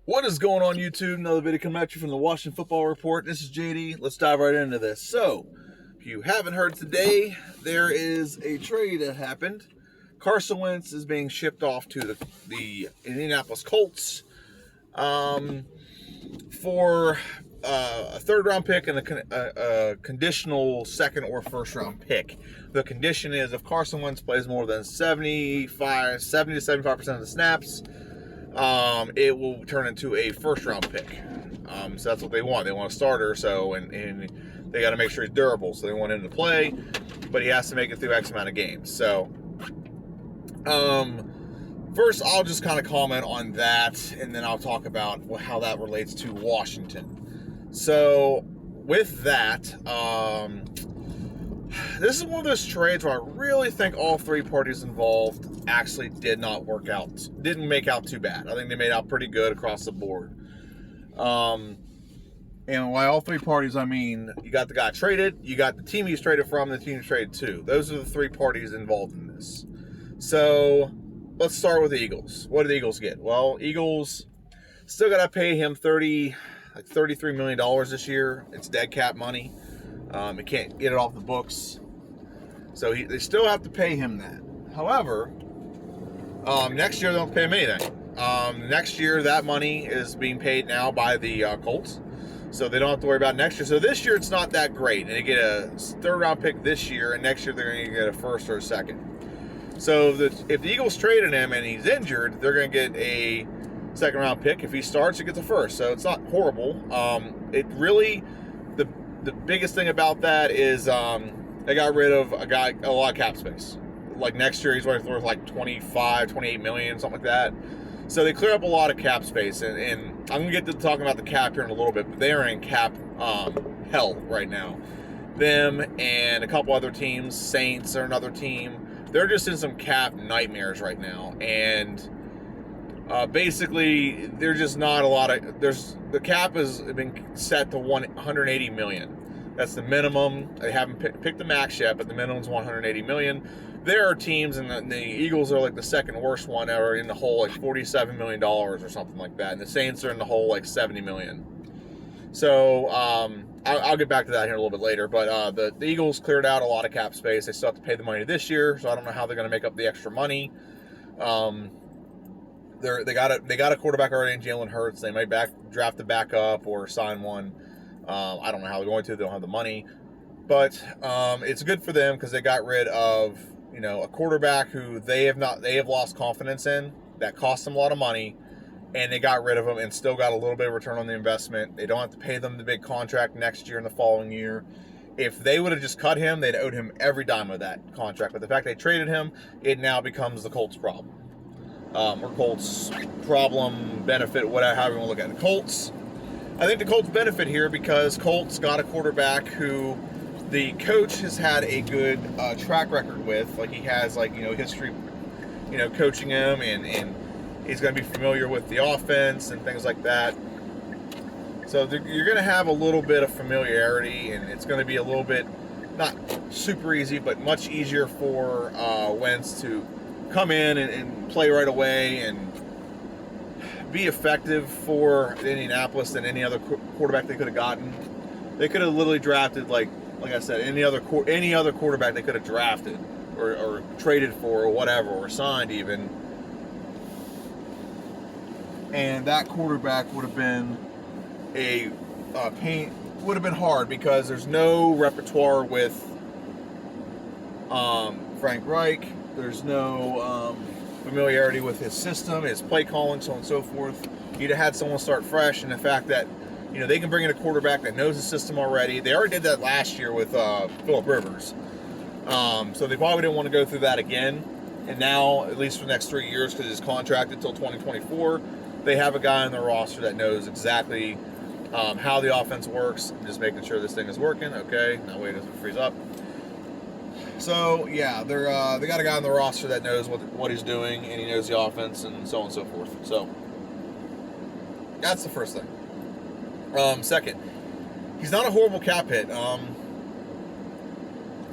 What is going on, YouTube? Another video coming at you from the Washington Football Report. This is JD. Let's dive right into this. So, if you haven't heard today, there is a trade that happened. Carson Wentz is being shipped off to the Indianapolis Colts for a third-round pick and a conditional second or first-round pick. The condition is if Carson Wentz plays more than 70 to 75% of the snaps, it will turn into a first-round pick. So that's what they want. They want a starter, and they got to make sure he's durable. So they want him to play, but he has to make it through X amount of games. So, first, I'll just kind of comment on that, and then I'll talk about how that relates to Washington. So, with that, this is one of those trades where I really think all three parties involved actually didn't make out too bad. I think they made out pretty good across the board. And by all three parties, I mean, you got the guy traded, you got the team he's traded from, and the team he's traded to. Those are the three parties involved in this. So, let's start with the Eagles. What did the Eagles get? Well, Eagles still got to pay him $33 million this year. It's dead cap money. It can't get it off the books. So they still have to pay him that. However, next year they don't pay him anything. Next year that money is being paid now by the Colts. So they don't have to worry about next year. So this year it's not that great. And they get a third round pick this year, and next year they're going to get a first or a second. So if the Eagles traded him and he's injured, they're going to get a second round pick. If he starts, he gets a first. So it's not horrible. It really, the biggest thing about that is they got rid of a lot of cap space. Like next year, he's worth like 28 million, something like that. So they clear up a lot of cap space. And I'm going to get to talking about the cap here in a little bit, but they are in cap hell right now. Them and a couple other teams, Saints are another team. They're just in some cap nightmares right now. And basically, there's just not a lot of. The cap has been set to 180 million. That's the minimum. They haven't picked the max yet, but the minimum's 180 million. There are teams, and the Eagles are like the second worst one ever in the hole, like $47 million or something like that. And the Saints are in the hole like 70 million. So I'll get back to that here a little bit later. But the Eagles cleared out a lot of cap space. They still have to pay the money this year, so I don't know how they're going to make up the extra money. They got a quarterback already in Jalen Hurts. They might draft the backup or sign one. I don't know how they're going to. They don't have the money, but it's good for them because they got rid of a quarterback who they have lost confidence in. That cost them a lot of money, and they got rid of him and still got a little bit of return on the investment. They don't have to pay them the big contract next year and the following year. If they would have just cut him, they'd owed him every dime of that contract. But the fact they traded him, it now becomes the Colts' problem. Or Colts problem, benefit, whatever, however you want to look at it. I think the Colts benefit here because Colts got a quarterback who the coach has had a good track record with. Like he has history, coaching him, and he's going to be familiar with the offense and things like that. So you're going to have a little bit of familiarity, and it's going to be a little bit, not super easy, but much easier for Wentz to come in and play right away and be effective for Indianapolis than any other quarterback they could have gotten. They could have literally drafted, like I said, any other quarterback they could have drafted or traded for or whatever, or signed even. And that quarterback would have been would have been hard because there's no repertoire with Frank Reich. There's no familiarity with his system, his play calling, so on and so forth. You'd have had someone start fresh, and the fact that they can bring in a quarterback that knows the system already. They already did that last year with Phillip Rivers, so they probably didn't want to go through that again. And now, at least for the next 3 years, because he's contracted until 2024, they have a guy on their roster that knows exactly how the offense works. I'm just making sure this thing is working. Okay, that way it doesn't freeze up. So yeah, they got a guy on the roster that knows what he's doing, and he knows the offense, and so on and so forth. So that's the first thing. Second, he's not a horrible cap hit.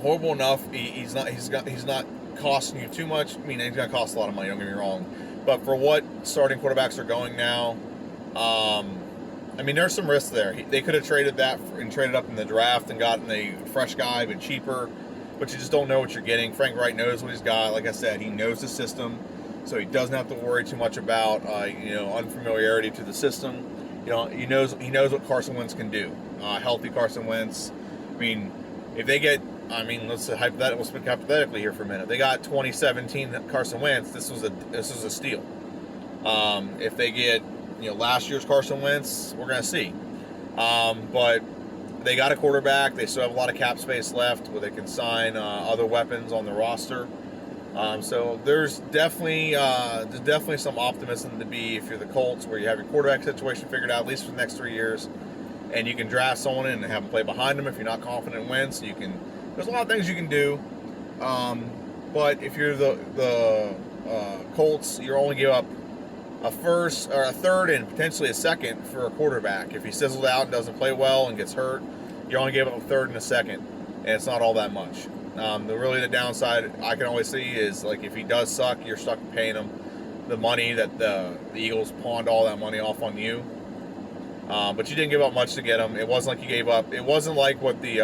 Horrible enough. He's not costing you too much. I mean, he's going to cost a lot of money. Don't get me wrong, but for what starting quarterbacks are going now, I mean, there's some risk there. They could have traded that and traded up in the draft and gotten a fresh guy, but cheaper. But you just don't know what you're getting. Frank Wright knows what he's got. Like I said, he knows the system, so he doesn't have to worry too much about unfamiliarity to the system. He knows what Carson Wentz can do. Healthy Carson Wentz. I mean, if they get, let's speak hypothetically here for a minute. They got 2017 Carson Wentz. This was a steal. If they get last year's Carson Wentz, we're gonna see. But they got a quarterback. They still have a lot of cap space left where they can sign other weapons on the roster. So there's definitely some optimism to be if you're the Colts, where you have your quarterback situation figured out at least for the next 3 years, and you can draft someone in and have them play behind them if you're not confident in Wentz. There's a lot of things you can do. But if you're the Colts, you're only give up a first or a third and potentially a second for a quarterback. If he sizzled out and doesn't play well and gets hurt, you only give up a third and a second, and it's not all that much. The downside I can always see is, like, if he does suck, you're stuck paying him the money that the Eagles pawned all that money off on you. But you didn't give up much to get him. It wasn't like you gave up. It wasn't like what the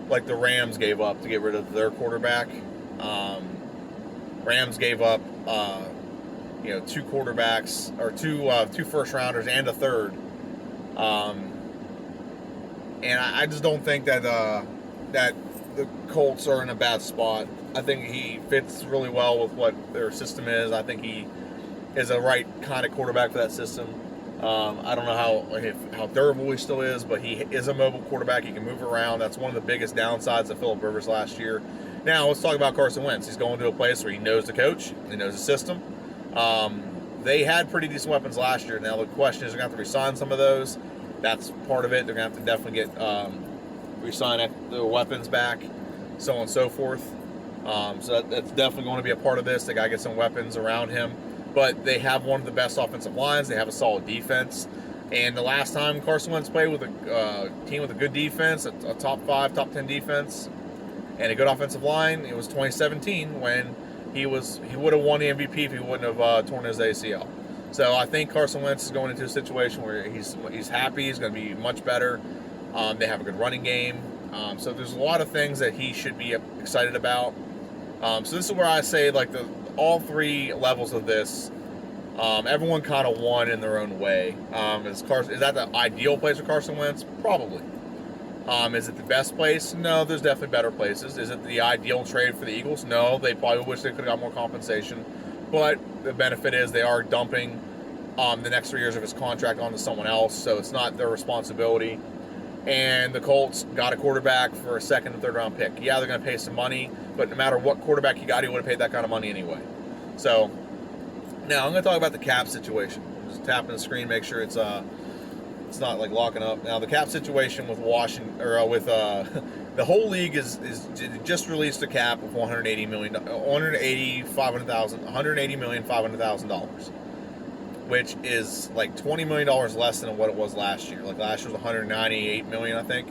Rams gave up to get rid of their quarterback. Rams gave up two quarterbacks, or two first rounders and a third. And I just don't think that the Colts are in a bad spot. I think he fits really well with what their system is. I think he is a right kind of quarterback for that system. I don't know how durable he still is, but he is a mobile quarterback. He can move around. That's one of the biggest downsides of Phillip Rivers last year. Now, let's talk about Carson Wentz. He's going to a place where he knows the coach, he knows the system. They had pretty decent weapons last year. Now, the question is, they're going to have to re-sign some of those. That's part of it. They're going to have to definitely get re-sign their weapons back, so on and so forth. So that's definitely going to be a part of this. They got to get some weapons around him. But they have one of the best offensive lines. They have a solid defense. And the last time Carson Wentz played with a team with a good defense, a top 5, top 10 defense, and a good offensive line, it was 2017 when he would have won the MVP if he wouldn't have torn his ACL. So I think Carson Wentz is going into a situation where he's happy. He's going to be much better. They have a good running game. So there's a lot of things that he should be excited about. So this is where I say, like, all three levels of this, everyone kind of won in their own way. Is that the ideal place for Carson Wentz? Probably. Is it the best place? No, there's definitely better places. Is it the ideal trade for the Eagles? No, they probably wish they could have got more compensation. But the benefit is they are dumping the next 3 years of his contract onto someone else, so it's not their responsibility. And the Colts got a quarterback for a second and third round pick. Yeah, they're going to pay some money, but no matter what quarterback you got, he would have paid that kind of money anyway. So now I'm going to talk about the cap situation. Just tapping the screen, make sure it's not like locking up. Now the cap situation with Washington, or with the whole league is just released a cap of $180,500,000, which is like $20 million less than what it was last year. Like last year was $198 million, I think.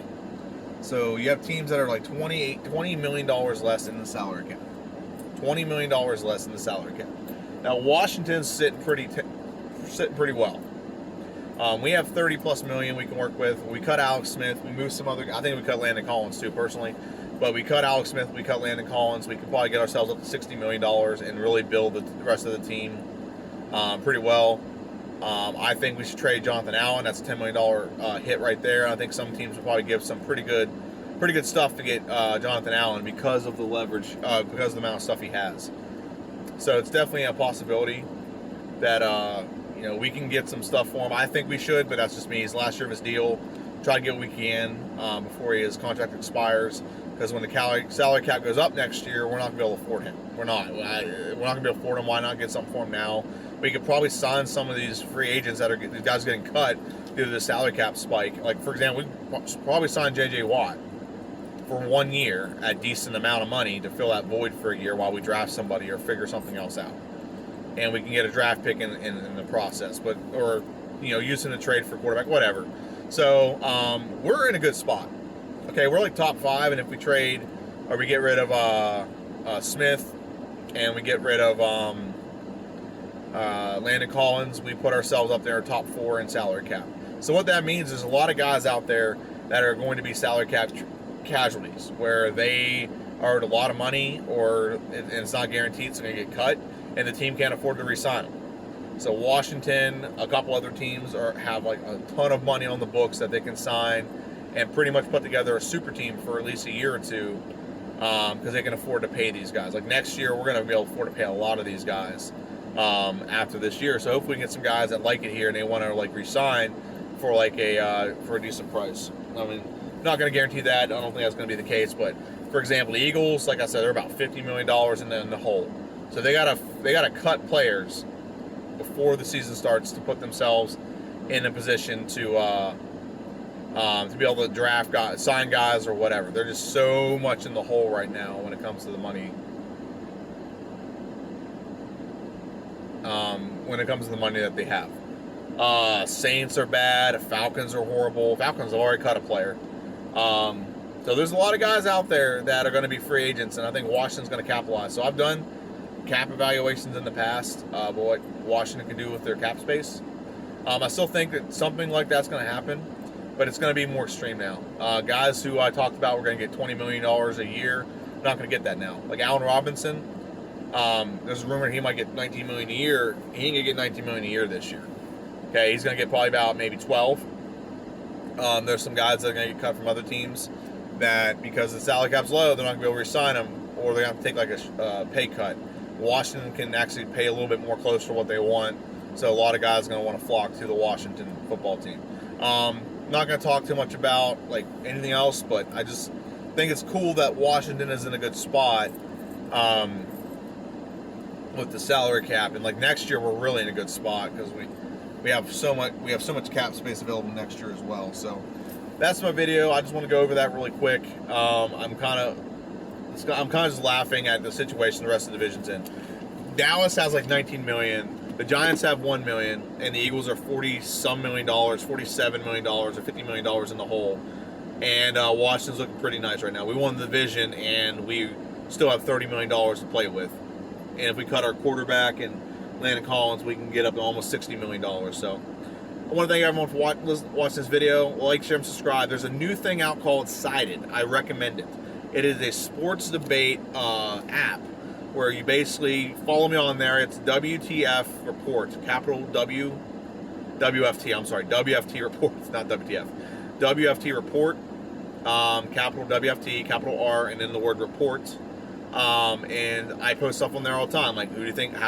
So you have teams that are like $20 million less in the salary cap. $20 million less in the salary cap. Now Washington's sitting pretty well. We have $30+ million we can work with. We cut Alex Smith. We moved some other. I think we cut Landon Collins too, personally. But we cut Alex Smith. We cut Landon Collins. We can probably get ourselves up to $60 million and really build the rest of the team pretty well. I think we should trade Jonathan Allen. That's a $10 million hit right there. I think some teams will probably give some pretty good stuff to get Jonathan Allen because of the leverage, because of the amount of stuff he has. So it's definitely a possibility that we can get some stuff for him. I think we should, but that's just me. He's last year of his deal. Try to get what we can before his contract expires. Because when the salary cap goes up next year, we're not going to be able to afford him. We're not going to be able to afford him. Why not get something for him now? We could probably sign some of these free agents these guys getting cut due to the salary cap spike. Like, for example, we could probably sign J.J. Watt for 1 year at a decent amount of money to fill that void for a year while we draft somebody or figure something else out. And we can get a draft pick in the process, or use him to trade for quarterback, whatever. So we're in a good spot. Okay, we're like top 5, and if we trade or we get rid of Smith and we get rid of Landon Collins, we put ourselves up there top 4 in salary cap. So what that means is a lot of guys out there that are going to be salary cap casualties, where they are owed a lot of money, or and it's not guaranteed it's going to get cut, and the team can't afford to re-sign them. So Washington, a couple other teams have like a ton of money on the books that they can sign and pretty much put together a super team for at least a year or two, because they can afford to pay these guys. Like next year, we're going to be able to afford to pay a lot of these guys after this year. So hopefully we can get some guys that like it here and they want to like re-sign for like for a decent price. I mean, not going to guarantee that. I don't think that's going to be the case. But for example, the Eagles, like I said, they're about $50 million in the hole. So they gotta cut players before the season starts to put themselves in a position to be able to draft guys, sign guys, or whatever. They're just so much in the hole right now when it comes to the money. When it comes to the money that they have. Saints are bad. Falcons are horrible. Falcons have already cut a player. So there's a lot of guys out there that are going to be free agents, and I think Washington's going to capitalize. So I've done cap evaluations in the past, but what Washington can do with their cap space. I still think that something like that's going to happen, but it's going to be more extreme now. Guys who I talked about were going to get $20 million a year, not going to get that now. Like Allen Robinson, there's a rumor he might get $19 million a year. He ain't going to get $19 million a year this year. Okay, he's going to get probably about maybe 12. There's some guys that are going to get cut from other teams that, because the salary cap's low, they're not going to be able to re-sign them, or they're going to have to take like a pay cut. Washington can actually pay a little bit more close to what they want, so a lot of guys are going to want to flock to the Washington football team. Not going to talk too much about like anything else, but I just think it's cool that Washington is in a good spot with the salary cap, and like next year we're really in a good spot because we have so much cap space available next year as well. So that's my video. I just want to go over that really quick. I'm kind of just laughing at the situation the rest of the division's in. Dallas has like 19 million. The Giants have 1 million, and the Eagles are $47 million, or $50 million in the hole. And Washington's looking pretty nice right now. We won the division, and we still have $30 million to play with. And if we cut our quarterback and Landon Collins, we can get up to almost $60 million. So I want to thank everyone for watching this video. Like, share, and subscribe. There's a new thing out called Sided. I recommend it. It is a sports debate app where you basically follow me on there. It's WTF Report, capital W, WFT. I'm sorry, WFT Report. It's not WTF. WFT Report, capital WFT, capital R, and then the word report. And I post stuff on there all the time. Like, how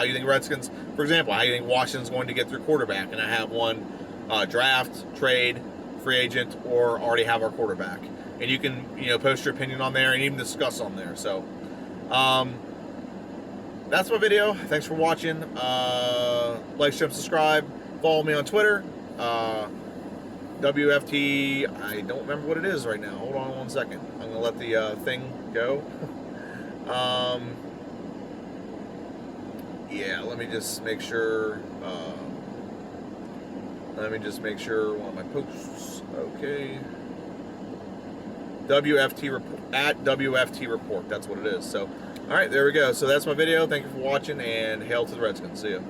do you think Redskins, for example, how do you think Washington's going to get their quarterback? And I have one draft, trade, free agent, or already have our quarterback. And you can, post your opinion on there and even discuss on there. So, that's my video. Thanks for watching. Like, share, and subscribe. Follow me on Twitter. WFT, I don't remember what it is right now. Hold on one second. I'm going to let the thing go. Yeah, let me just make sure one of my posts. Okay. WFT report, at WFT Report. That's what it is. So, all right, there we go. So that's my video. Thank you for watching, and hail to the Redskins. See ya.